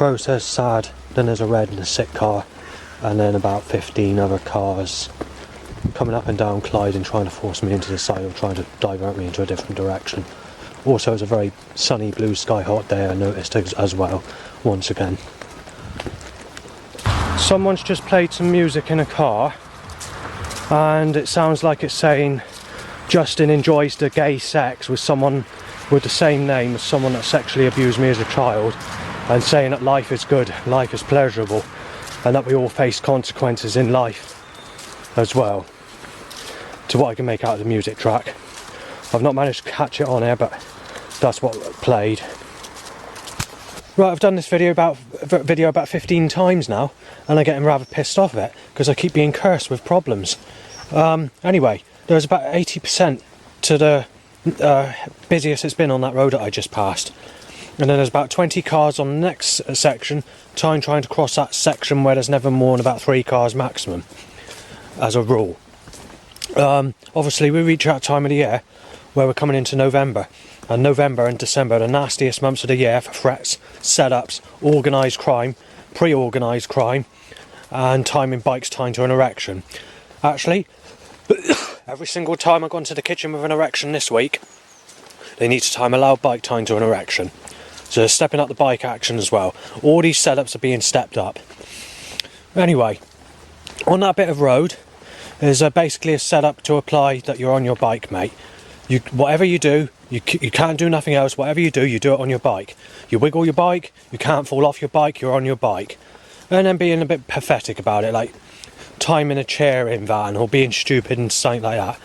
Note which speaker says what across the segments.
Speaker 1: Crow says sad, then there's a red and a sick car, and then about 15 other cars coming up and down Clyde and trying to force me into the side or trying to divert me into a different direction. Also, it's a very sunny, blue sky, hot day, I noticed as well, once again. Someone's just played some music in a car, and it sounds like it's saying Justin enjoys the gay sex with someone with the same name as someone that sexually abused me as a child, and saying that life is good, life is pleasurable, and that we all face consequences in life as well, to what I can make out of the music track. I've not managed to catch it on air, but that's what played. Right, I've done this video about 15 times now, and I'm getting rather pissed off at it because I keep being cursed with problems. Anyway, there's about 80% to the busiest it's been on that road that I just passed, and then there's about 20 cars on the next section, trying to cross that section where there's never more than about 3 cars maximum, as a rule. Obviously we reach that time of the year where we're coming into November, and November and December are the nastiest months of the year for threats, setups, organised crime, pre-organised crime, and timing bikes tying to an erection. Actually, every single time I've gone to the kitchen with an erection this week, they need to time a loud bike tying to an erection. So they're stepping up the bike action as well. All these setups are being stepped up. Anyway, on that bit of road is basically a setup to apply that you're on your bike, mate. Whatever you do, you can't do nothing else. Whatever you do it on your bike. You wiggle your bike, you can't fall off your bike, you're on your bike. And then being a bit pathetic about it, like timing a chair in van or being stupid and something like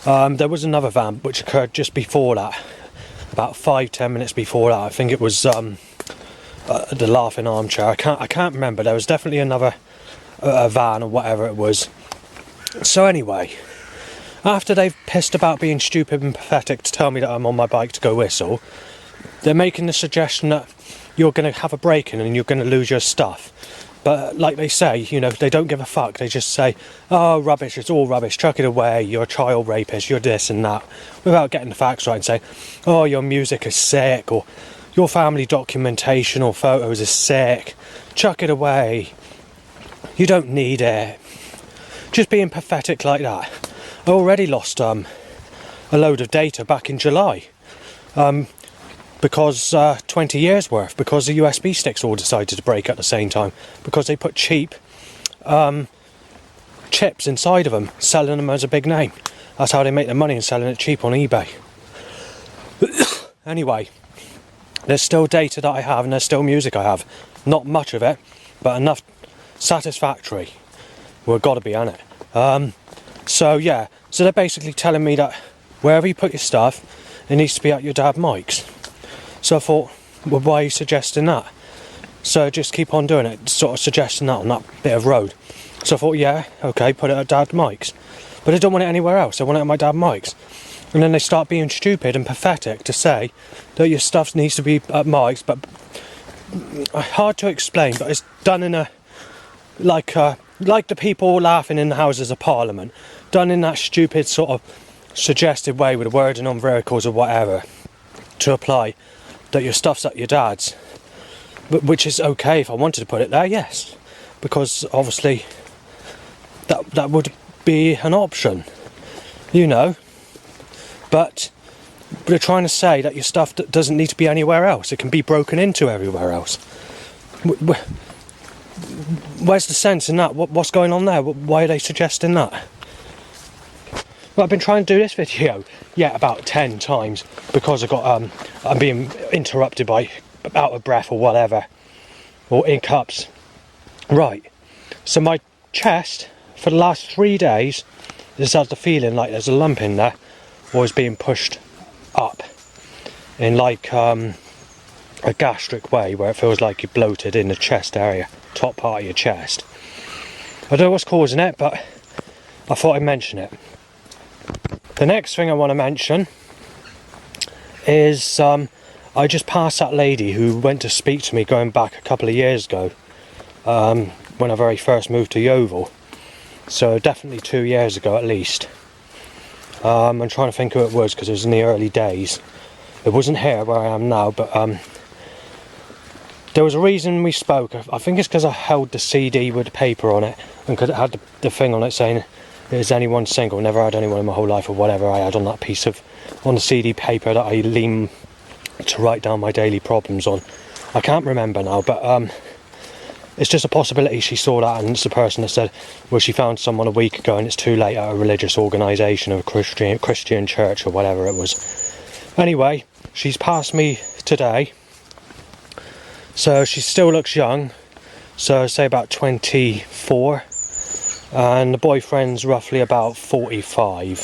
Speaker 1: that. There was another van which occurred just before that, about 5-10 minutes before that. I think it was the laughing armchair. I can't remember. There was definitely another van or whatever it was. So anyway, after they've pissed about being stupid and pathetic to tell me that I'm on my bike to go whistle, they're making the suggestion that you're going to have a break-in and you're going to lose your stuff. But like they say, you know, they don't give a fuck. They just say, oh, rubbish, it's all rubbish, chuck it away, you're a child rapist, you're this and that, without getting the facts right, and say, oh, your music is sick, or your family documentation or photos is sick, chuck it away, you don't need it. Just being pathetic like that. I already lost a load of data back in July, because 20 years worth, because the USB sticks all decided to break at the same time, because they put cheap chips inside of them, selling them as a big name. That's how they make their money, and selling it cheap on eBay. Anyway, there's still data that I have, and there's still music I have. Not much of it, but enough satisfactory. We've got to be on it. So yeah, so they're basically telling me that wherever you put your stuff, it needs to be at your dad Mike's. So I thought, well, why are you suggesting that? So just keep on doing it, sort of suggesting that on that bit of road. So I thought, yeah, okay, put it at Dad Mike's. But I don't want it anywhere else, I want it at my Dad Mike's. And then they start being stupid and pathetic to say that your stuff needs to be at Mike's, but hard to explain, but it's done in a, like the people laughing in the Houses of Parliament, done in that stupid sort of suggested way with the wording on vehicles or whatever, to apply that your stuff's at your dad's, which is okay if I wanted to put it there, yes, because obviously that would be an option, you know, but they're trying to say that your stuff doesn't need to be anywhere else, it can be broken into everywhere else. Where's the sense in that? What's going on there? Why are they suggesting that? Well, I've been trying to do this video, yeah, about 10 times, because I'm being interrupted by out of breath or whatever, or hiccups. Right, so my chest, for the last 3 days, just has the feeling like there's a lump in there, or is being pushed up, in like a gastric way, where it feels like you're bloated in the chest area, top part of your chest. I don't know what's causing it, but I thought I'd mention it. The next thing I want to mention is I just passed that lady who went to speak to me going back a couple of years ago, when I very first moved to Yeovil, so definitely 2 years ago at least. I'm trying to think who it was because it was in the early days. It wasn't here where I am now, but There was a reason we spoke. I think it's because I held the CD with the paper on it, and because it had the thing on it saying, "Is anyone single?" Never had anyone in my whole life, or whatever I had on that piece of, on the CD paper that I lean to write down my daily problems on. I can't remember now, but it's just a possibility she saw that, and it's the person that said, well, she found someone a week ago and it's too late at a religious organisation or a Christian church or whatever it was. Anyway, she's passed me today, so she still looks young, so say about 24, and the boyfriend's roughly about 45.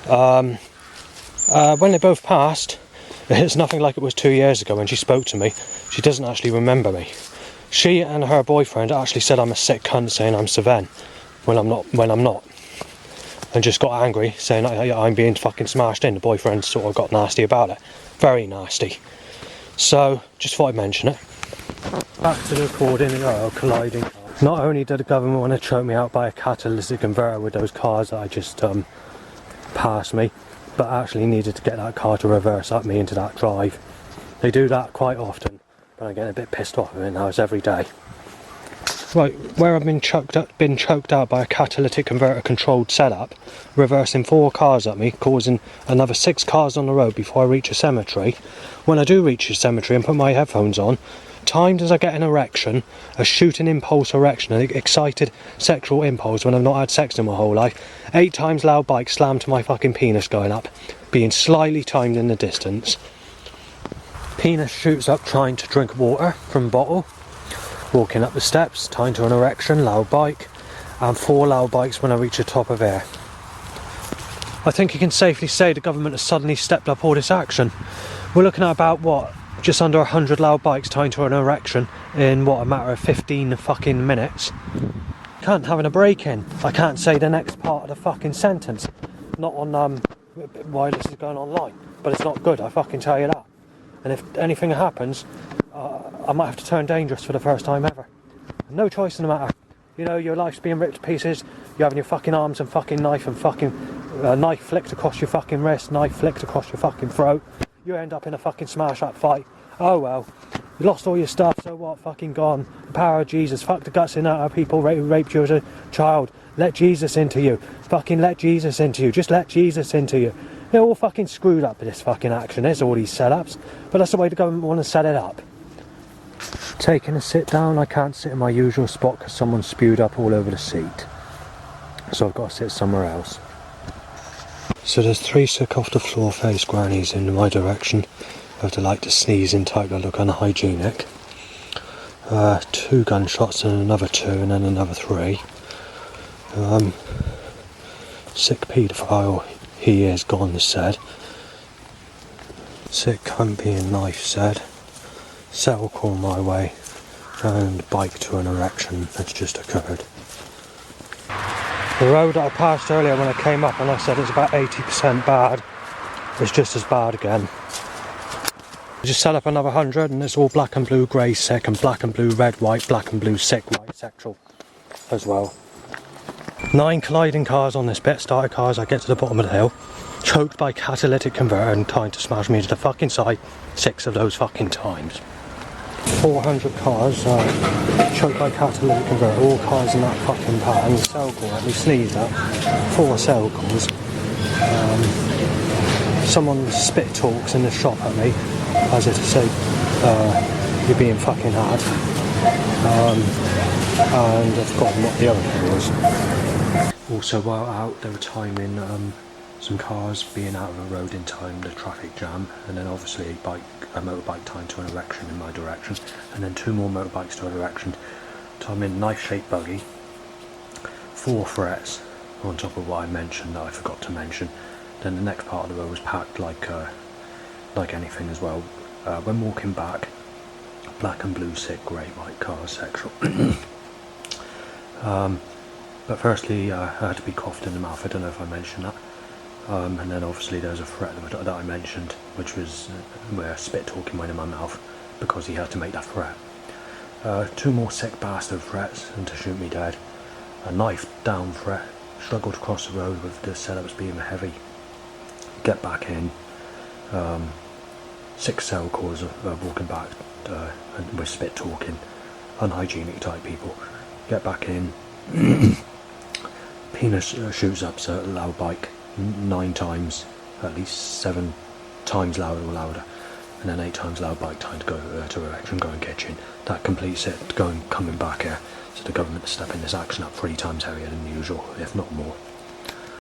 Speaker 1: When they both passed, it's nothing like it was 2 years ago when she spoke to me. She doesn't actually remember me. She and her boyfriend actually said I'm a sick cunt, saying I'm Sven when I'm not, and just got angry, saying I'm being fucking smashed in. The boyfriend sort of got nasty about it, very nasty. So just thought I'd mention it. Back to the recording. Colliding. Not only did the government want to choke me out by a catalytic converter with those cars that I just passed me, but actually needed to get that car to reverse up me into that drive. They do that quite often, but I'm getting a bit pissed off of it now. It's every day. Right, where I've been choked out by a catalytic converter controlled setup, reversing 4 cars at me, causing another 6 cars on the road before I reach a cemetery. When I do reach a cemetery and put my headphones on, timed as I get an erection, a shooting impulse erection, an excited sexual impulse when I've not had sex in my whole life, 8 times loud bike slammed to my fucking penis going up, being slightly timed in the distance. Penis shoots up trying to drink water from bottle. Walking up the steps, timed to an erection, loud bike, and 4 loud bikes when I reach the top of air. I think you can safely say the government has suddenly stepped up all this action. We're looking at about, what, just under 100 loud bikes timed to an erection in, what, a matter of 15 fucking minutes. Can't have a break in. I can't say the next part of the fucking sentence. Not on why this is going online. But it's not good, I fucking tell you that. And if anything happens, I might have to turn dangerous for the first time ever. No choice in the matter. You know, your life's being ripped to pieces, you're having your fucking arms and fucking knife and fucking knife flicked across your fucking wrist, knife flicked across your fucking throat. You end up in a fucking smash-up fight. Oh well, you lost all your stuff, so what, fucking gone. The power of Jesus, fuck the guts in out of people who raped you as a child. Let Jesus into you. Fucking let Jesus into you. Just let Jesus into you. They're all fucking screwed up with this fucking action. There's all these setups, but that's the way the government want to set it up. Taking a sit down, I can't sit in my usual spot because someone spewed up all over the seat. So I've got to sit somewhere else. So there's 3 sick off the floor face grannies in my direction of the like to sneeze in type that look unhygienic. 2 gunshots and another 2 and then another 3. Sick paedophile, he is gone, said. Sick cunt being knife, said. Settle call my way, and bike to an erection that's just occurred. The road that I passed earlier when I came up and I said it's about 80% bad, it's just as bad again. I just set up another 100 and it's all black and blue grey sick and black and blue red white, black and blue sick white sexual as well. 9 colliding cars on this bit, started cars, I get to the bottom of the hill, choked by catalytic converter and trying to smash me to the fucking side 6 of those fucking times. 400 cars choked by catalytic converter, all cars in that fucking pattern. Cell call at me, sneezed at, 4 cell calls. Someone spit talks in the shop at me, as if to say, you're being fucking hard. And I've forgotten what the other thing was. Also, while out, they were timing some cars being out of the road in time, the traffic jam, and then obviously a motorbike timed to an erection in my direction, and then 2 more motorbikes to an erection, timing knife-shaped buggy, 4 threats on top of what I mentioned that I forgot to mention. Then the next part of the road was packed like anything as well. When walking back, black and blue sick, grey, white cars, sexual. But firstly, I had to be coughed in the mouth. I don't know if I mentioned that. And then obviously there was a threat that I mentioned, which was where spit talking went in my mouth because he had to make that threat. 2 more sick bastard threats and to shoot me dead. A knife down threat, struggled to cross the road with the setups being heavy. Get back in. 6 cell calls walking back and we're spit talking, unhygienic type people. Get back in. Pina shoots up a loud bike 9 times, at least 7 times louder, and then 8 times loud bike time to go to erection, going kitchen. That completes it, coming back here. So the government is stepping this action up 3 times heavier than usual, if not more.